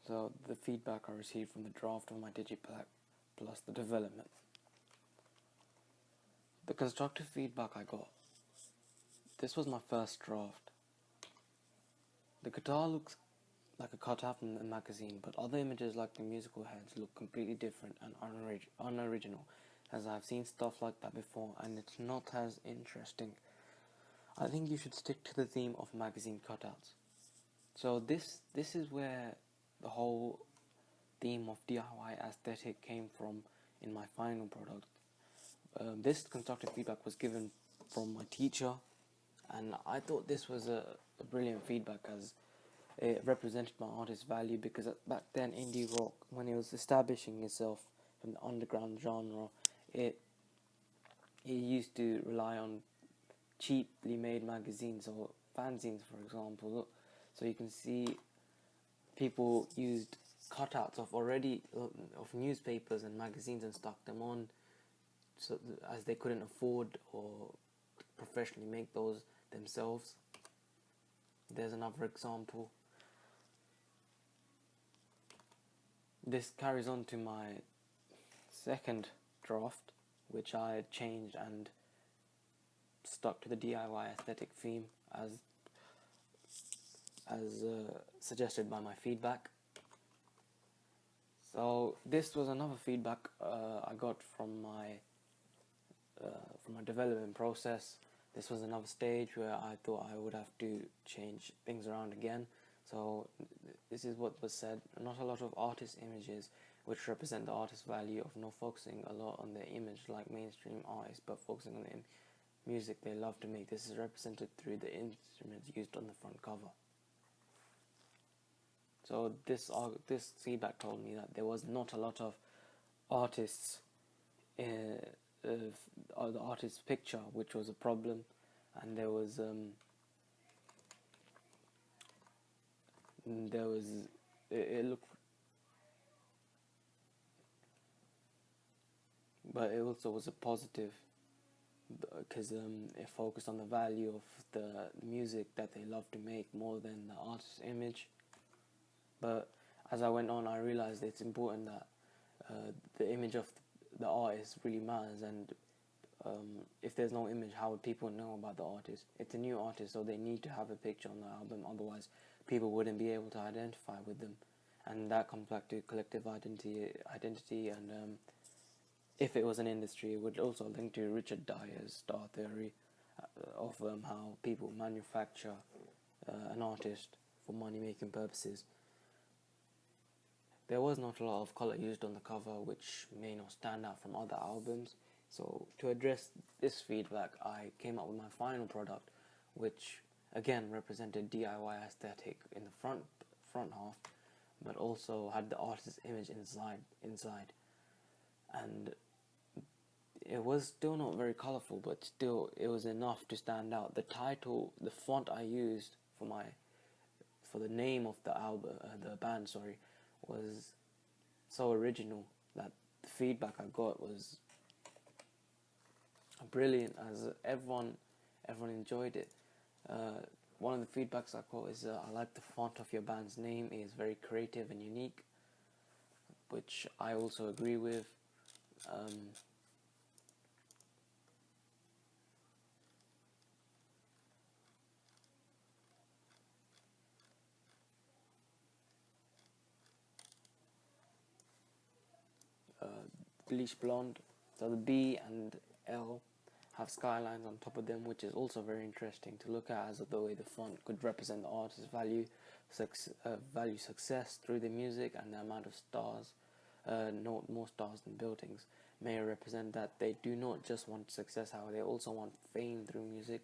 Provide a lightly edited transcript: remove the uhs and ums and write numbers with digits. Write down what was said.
So the feedback I received from the draft of my digipack plus the development. The constructive feedback I got. This was my first draft. The guitar looks like a cutout from a magazine, but other images like the musical heads look completely different and unoriginal, as I've seen stuff like that before and it's not as interesting. I think you should stick to the theme of magazine cutouts. So this is where the whole theme of DIY aesthetic came from in my final product. This constructive feedback was given from my teacher, and I thought this was a brilliant feedback as it represented my artist's value, because back then indie rock, when it was establishing itself from the underground genre, it used to rely on cheaply made magazines or fanzines, for example. So you can see people used cutouts of newspapers and magazines and stuck them on, so as they couldn't afford or professionally make those themselves. There's another example. This carries on to my second draft, which I changed and stuck to the DIY aesthetic theme as suggested by my feedback. So this was another feedback I got from my development process. This was another stage where I thought I would have to change things around again. So this is what was said: not a lot of artist images which represent the artist's value of not focusing a lot on their image like mainstream artists, but focusing on the music they love to make. This is represented through the instruments used on the front cover. So this feedback told me that there was not a lot of artists the artist's picture, which was a problem, and there was it looked, but it also was a positive, because it focused on the value of the music that they love to make more than the artist's image. But as I went on, I realized it's important that the image of the artist really matters, and if there's no image, how would people know about the artist? It's a new artist, so they need to have a picture on the album, otherwise people wouldn't be able to identify with them, and that comes back to collective identity, and if it was an industry, it would also link to Richard Dyer's star theory of how people manufacture an artist for money-making purposes. There was not a lot of colour used on the cover, which may not stand out from other albums. So to address this feedback, I came up with my final product, which again represented DIY aesthetic in the front half, but also had the artist's image inside. And it was still not very colourful, but still it was enough to stand out. The title, the font I used for the name of the album, the band, sorry, was so original that the feedback I got was brilliant, as everyone enjoyed it. One of the feedbacks I got is I like the font of your band's name, it is very creative and unique, which I also agree with. Bleach blonde, so the B and L have skylines on top of them, which is also very interesting to look at, as the way the font could represent the artist's value success through the music, and the amount of stars, not more stars than buildings, may represent that they do not just want success, however they also want fame through music.